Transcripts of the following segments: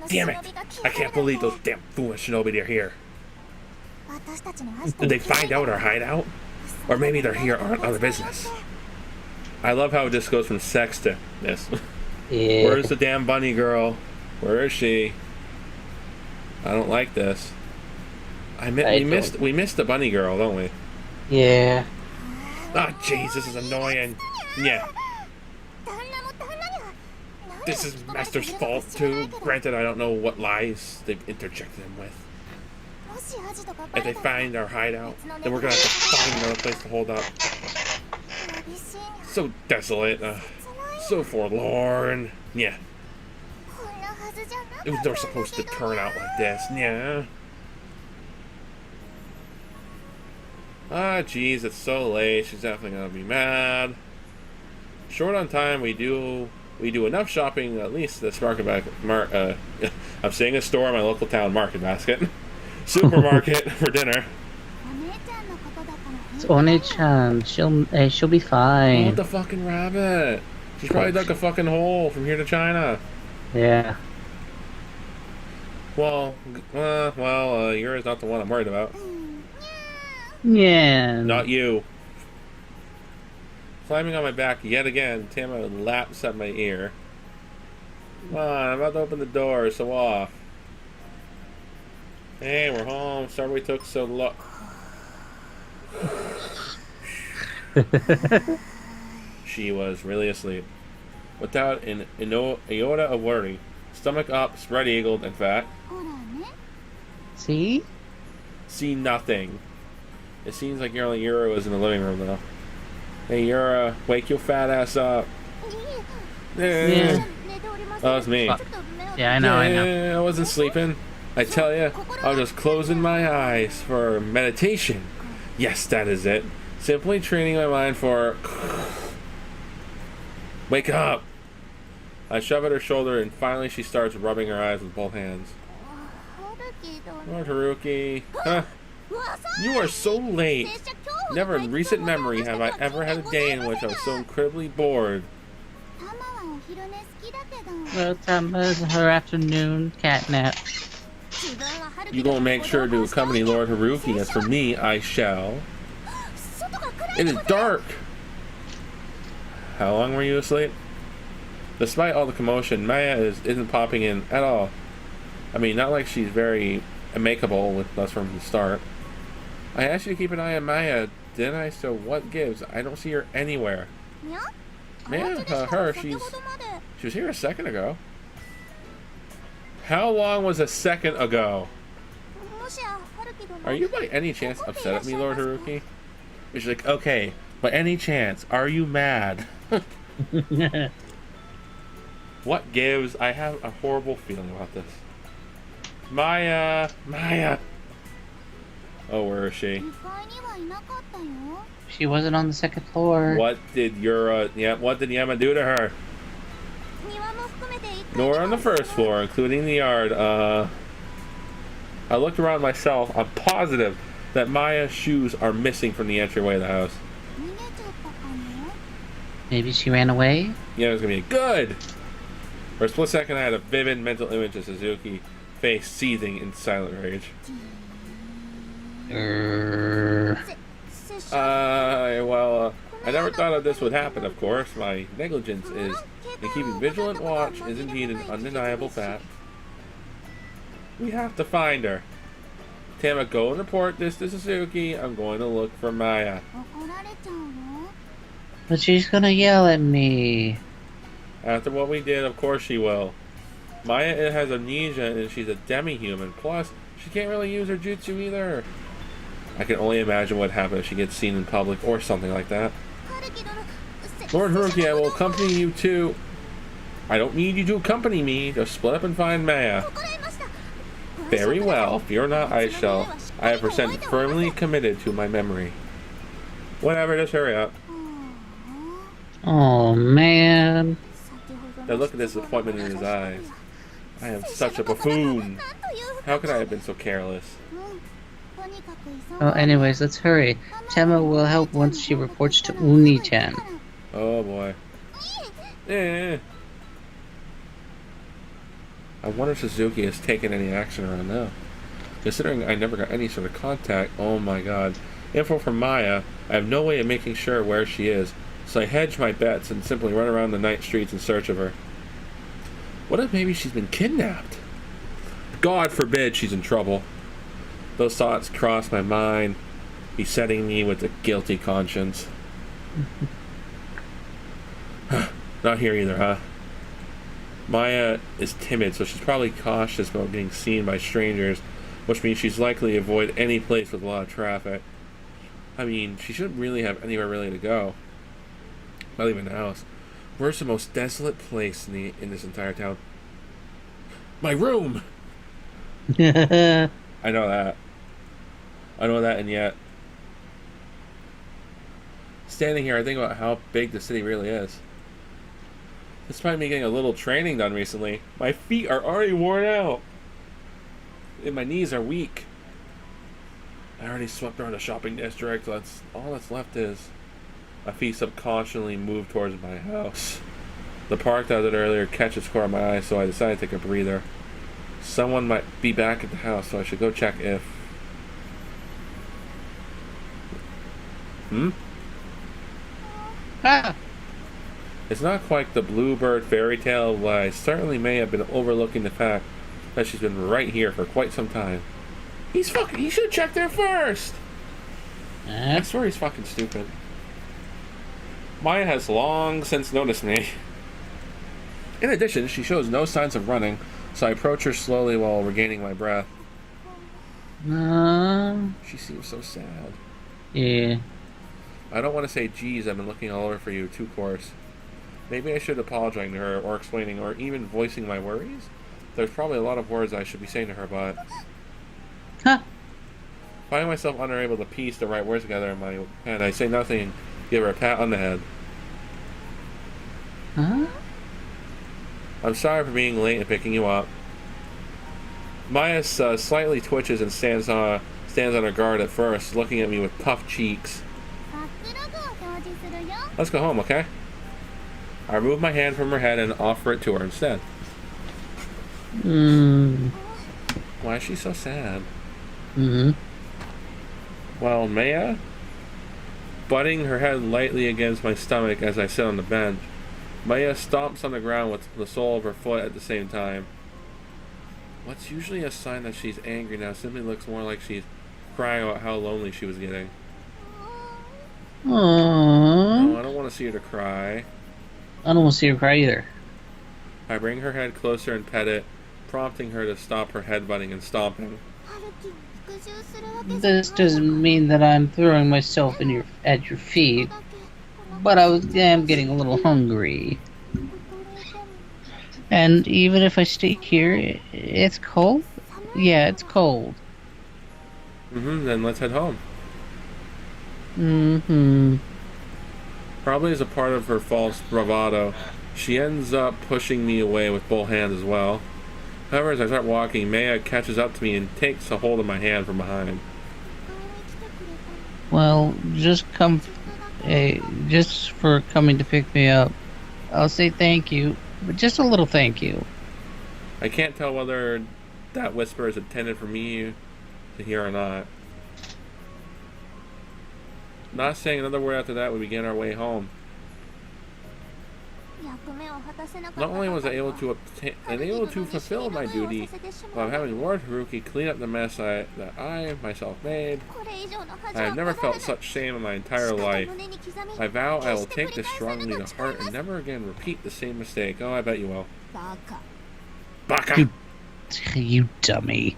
Damn it! I can't believe those damn foolish shinobi are here. Did they find out our hideout? Or maybe they're here on other business. I love how it just goes from sex to this. Yeah. Where's the damn bunny girl? Where is she? I don't like this. We missed the bunny girl, don't we? Yeah. Ah, oh, jeez, this is annoying. Yeah. This is Master's fault too. Granted, I don't know what lies they've interjected him with. If they find our hideout, then we're gonna have to find another place to hold up. So desolate, so forlorn. Yeah. It was never supposed to turn out like this. Yeah. Ah, jeez, it's so late. She's definitely gonna be mad. Short on time, we do enough shopping, at least this I'm saying a store in my local town, Market Basket. Supermarket for dinner. It's One-chan. She'll be fine. I want the fucking rabbit. She's probably dug a fucking hole from here to China. Yeah. Well, yours not the one I'm worried about. Yeah. Not you. Climbing on my back yet again, Tama laps at my ear. Come on, I'm about to open the door, so off. Hey, we're home. Sorry we took so long. She was really asleep. Without an iota of worry. Stomach up, spread-eagled, in fact. See? See nothing. It seems like your only Yura was in the living room, though. Hey, Yura, wake your fat ass up. Yeah. That was me. Yeah, I know. I wasn't sleeping. I tell you, I was just closing my eyes for meditation. Yes, that is it. Simply training my mind for... Wake up! I shove at her shoulder and finally she starts rubbing her eyes with both hands. Lord Haruki. Huh? You are so late. Never in recent memory have I ever had a day in which I was so incredibly bored. Well, Tama's her afternoon catnap. You gonna make sure to accompany Lord Haruki. As for me, I shall. It is dark. How long were you asleep? Despite all the commotion, Maya isn't popping in at all. I mean, not like she's very amicable with us from the start. I asked you to keep an eye on Maya, didn't I? So what gives? I don't see her anywhere. Maya, she was here a second ago. How long was a second ago? Are you by any chance upset at me, Lord Haruki? She's like, okay, by any chance, are you mad? What gives? I have a horrible feeling about this. Maya! Oh, where is she? She wasn't on the second floor. What did Yama do to her? Nor on the first floor, including the yard. I looked around myself. I'm positive that Maya's shoes are missing from the entryway of the house. Maybe she ran away? Yeah, it was gonna be good! For a split second, I had a vivid mental image of Suzuki, face seething in silent rage. I never thought of this would happen, of course. My negligence in keeping vigilant watch is indeed an undeniable fact. We have to find her. Tama, go and report this to Suzuki. I'm going to look for Maya. But she's gonna yell at me. After what we did, of course she will. Maya has amnesia and she's a demi-human. Plus, she can't really use her jutsu either. I can only imagine what happens if she gets seen in public or something like that. Lord Haruki, I will accompany you too. I don't need you to accompany me. Just split up and find Maya. Very well. Fear not, I shall. I have percent firmly committed to my memory. Whatever, just hurry up. Oh, man. Now look at the disappointment in his eyes. I am such a buffoon. How could I have been so careless? Oh, anyways, let's hurry. Tama will help once she reports to Uni-chan. Oh boy. I I wonder if Suzuki has taken any action around now. Considering I never got any sort of contact, oh my god. Info from Maya, I have no way of making sure where she is, so I hedge my bets and simply run around the night streets in search of her. What if maybe she's been kidnapped? God forbid she's in trouble. Those thoughts cross my mind, besetting me with a guilty conscience. Not here either, huh? Maya is timid, so she's probably cautious about getting seen by strangers, which means she's likely to avoid any place with a lot of traffic. I mean, she shouldn't really have anywhere really to go. Not even the house. Where's the most desolate place in this entire town? My room! I know that. And yet... Standing here, I think about how big the city really is. Despite me getting a little training done recently, my feet are already worn out. And my knees are weak. I already swept around the shopping district, so that's all that's left is... My feet subconsciously move towards my house. The park that I did earlier catches core of my eye, so I decided to take a breather. Someone might be back at the house, so I should go check if... Ah! It's not quite the bluebird fairy tale, but I certainly may have been overlooking the fact that she's been right here for quite some time. He should have checked there first! I swear he's fucking stupid. Maya has long since noticed me. In addition, she shows no signs of running, so I approach her slowly while regaining my breath. She seems so sad. Yeah. I don't want to say, geez, I've been looking all over for you, too coarse. Maybe I should apologize to her, or explaining, or even voicing my worries. There's probably a lot of words I should be saying to her, but... Huh? Finding myself unable to piece the right words together in my head, I say nothing and give her a pat on the head. Huh? I'm sorry for being late and picking you up. Maya slightly twitches and stands on her guard at first, looking at me with puffed cheeks. Let's go home, okay? I remove my hand from her head and offer it to her instead. Why is she so sad? Well, Maya, butting her head lightly against my stomach as I sit on the bench, Maya stomps on the ground with the sole of her foot at the same time. What's usually a sign that she's angry now simply looks more like she's crying about how lonely she was getting. Aww. No, I don't want to see her to cry. I don't want to see her cry either. I bring her head closer and pet it, prompting her to stop her headbutting and stomping. This doesn't mean that I'm throwing myself at your feet, but I am getting a little hungry. And even if I stay here, it's cold? Yeah, it's cold. Then let's head home. Probably as a part of her false bravado, she ends up pushing me away with both hands as well. However, as I start walking, Maya catches up to me and takes a hold of my hand from behind. Well, just for coming to pick me up, I'll say thank you, but just a little thank you. I can't tell whether that whisper is intended for me to hear or not. Not saying another word after that, we began our way home. Not only was I able to fulfill my duty, but having Lord Haruki clean up the mess that I myself made, I have never felt such shame in my entire life. I vow I will take this strongly to heart and never again repeat the same mistake. Oh, I bet you will. Baka! You dummy.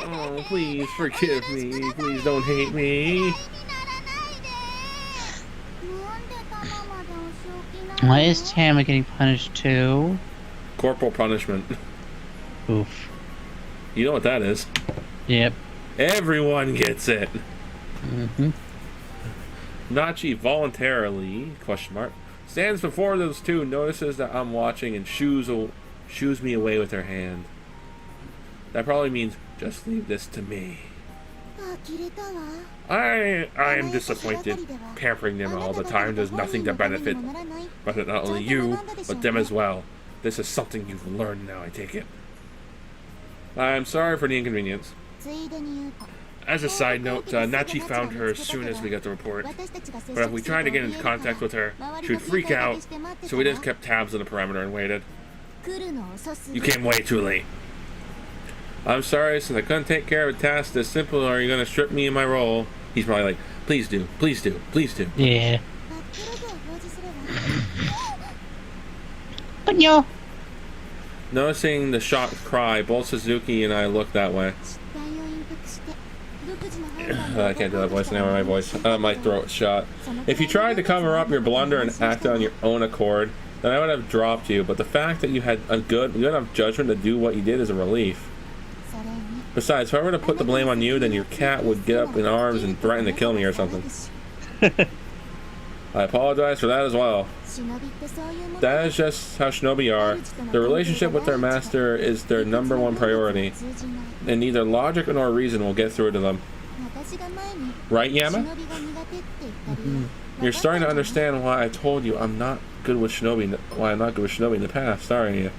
Oh, please forgive me. Please don't hate me. Why is Tama getting punished too? Corporal punishment. Oof. You know what that is? Yep. Everyone gets it. Nachi voluntarily, stands before those two, notices that I'm watching, and shoos me away with her hand. That probably means, just leave this to me. I am disappointed. Pampering them all the time does nothing to benefit not only you, but them as well. This is something you've learned now, I take it. I'm sorry for the inconvenience. As a side note, Nachi found her as soon as we got the report. But if we tried to get into contact with her, she would freak out, so we just kept tabs on the perimeter and waited. You came way too late. I'm sorry, since I couldn't take care of a task this simple, are you going to strip me in my role? He's probably like, please do, please do, please do. Yeah. Ponyo! Noticing the shocked cry, both Suzuki and I looked that way. I can't do that voice anymore, my voice. My throat's shot. If you tried to cover up your blunder and act on your own accord, then I would have dropped you, but the fact that you had good enough judgment to do what you did is a relief. Besides, if I were to put the blame on you, then your cat would get up in arms and threaten to kill me or something. I apologize for that as well. That is just how shinobi are. Their relationship with their master is their #1 priority, and neither logic nor reason will get through to them. Right, Yama? You're starting to understand why I told you I'm not good with shinobi. Why I'm not good with shinobi in the past, aren't you?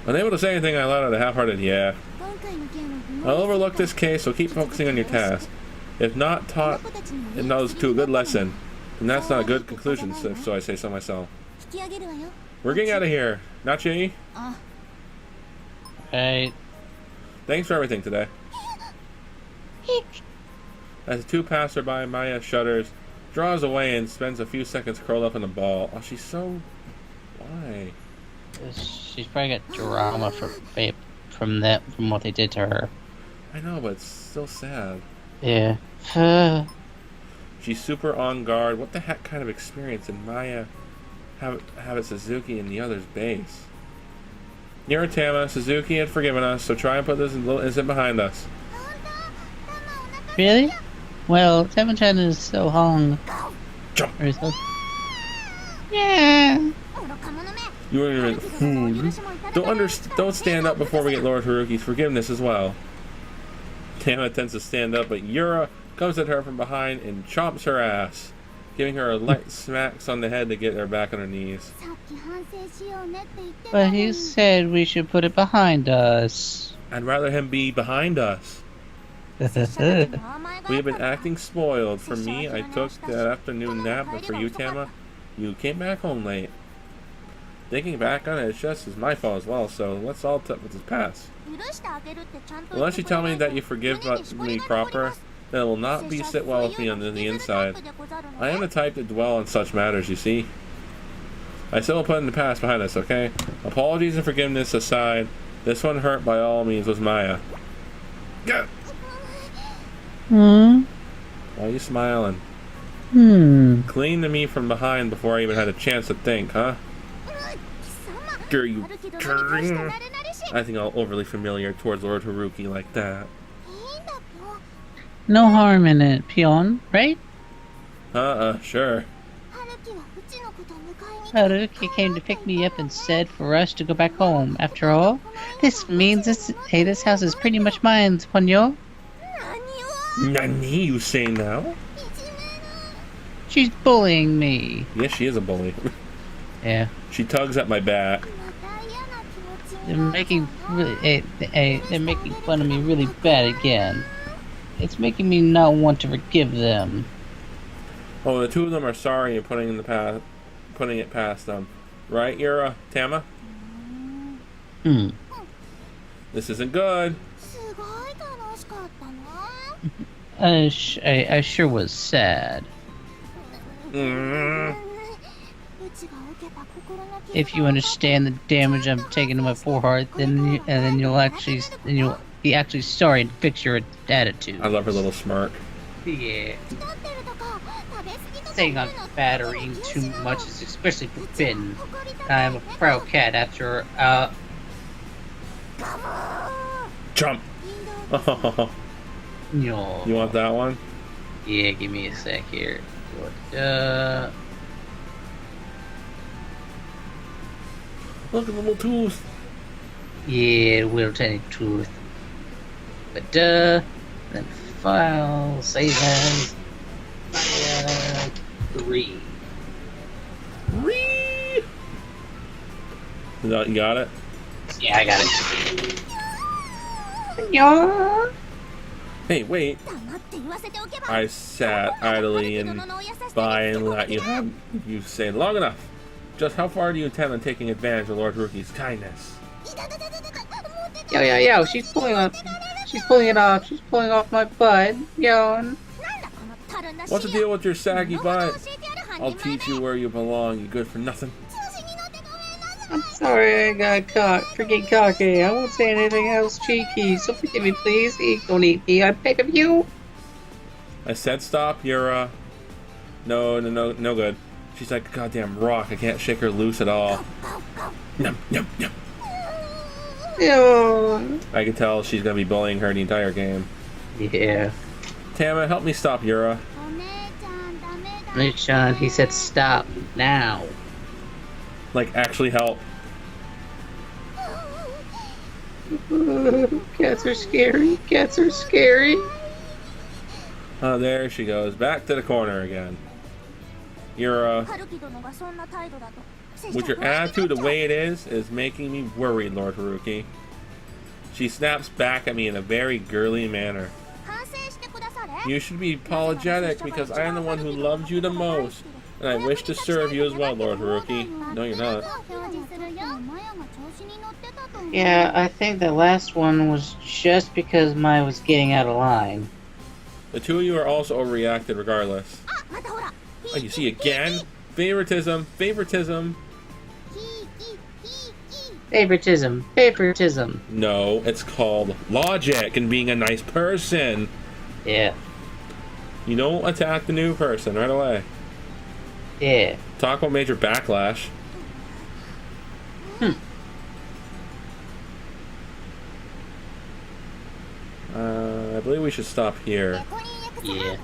Unable to say anything, I let out a half-hearted yeah. I'll overlook this case, so keep focusing on your task. If not taught it knows to a good lesson, then that's not a good conclusion, so I say so myself. We're getting out of here. Nachi? Right. Thanks for everything today. As the two pass her by, Maya shudders, draws away, and spends a few seconds curled up in a ball. Oh, she's so... Why? She's probably got drama from what they did to her. I know, but it's still sad. Yeah. She's super on guard. What the heck kind of experience did Maya have at Suzuki and the others' base? Near Tama, Suzuki had forgiven us, so try and put this little incident behind us. Really? Well, Tama-chan is so hung. Jump! Yeah. You were Don't stand up before we get Lord Haruki's forgiveness as well. Tama attempts to stand up, but Yura comes at her from behind and chomps her ass, giving her a light smacks on the head to get her back on her knees. But he said we should put it behind us. I'd rather him be behind us. We have been acting spoiled. For me, I took that afternoon nap, but for you, Tama, you came back home late. Thinking back on it, it's just as my fault as well, so let's all with this pass. Unless you tell me that you forgive me proper, then it will not sit well with me on the inside. I am the type to dwell on such matters, you see. I still will put in the past behind us, okay? Apologies and forgiveness aside, this one hurt by all means was Maya. Go! Why are you smiling? Clinging to me from behind before I even had a chance to think, huh? You I think I'm overly familiar towards Lord Haruki like that. No harm in it, Pion, right? Sure. Haruki came to pick me up and said for us to go back home. After all, this means this house is pretty much mine, Ponyo. Nani, you say now? She's bullying me. Yes, she is a bully. Yeah. She tugs at my back. They're making fun of me really bad again. It's making me not want to forgive them. Oh, the two of them are sorry and putting it past them. Right, Yura? Tama? This isn't good. I sure was sad. If you understand the damage I'm taking to my poor heart, then you'll be actually sorry and fix your attitude. I love her little smirk. Yeah. Saying I'm battering too much is especially forbidden. I'm a proud cat after Jump! No. You want that one? Yeah, give me a sec here. Look at the little tooth. Yeah, little tiny tooth. But then file, save as 3. You got it? Yeah, I got it. Yeah. Hey, wait. I sat idly and by and let you have you say long enough. Just how far do you intend on taking advantage of Lord Rookie's kindness? Yo, she's pulling it off. She's pulling off my butt. Yo. What's the deal with your saggy butt? I'll teach you where you belong, you good for nothing. I'm sorry I got caught. Freaking cocky. I won't say anything else cheeky, so forgive me, please. Don't eat me. I beg of you. I said stop, you're, no good. She's like a goddamn rock. I can't shake her loose at all. Yum. Yo. I can tell she's gonna be bullying her the entire game. Yeah. Tama, help me stop Yura. Sean, he said stop now. Like, actually help. Cats are scary. Cats are scary. Oh, there she goes. Back to the corner again. Yura, with your attitude the way it is making me worried, Lord Haruki. She snaps back at me in a very girly manner. You should be apologetic because I am the one who loved you the most. And I wish to serve you as well, Lord Haruki. No, you're not. Yeah, I think the last one was just because Maya was getting out of line. The two of you are also overreacted regardless. Oh, you see again? Favoritism. Favoritism. No, it's called logic and being a nice person. Yeah. You don't attack the new person right away. Yeah. Talk about major backlash. I believe we should stop here. Yeah.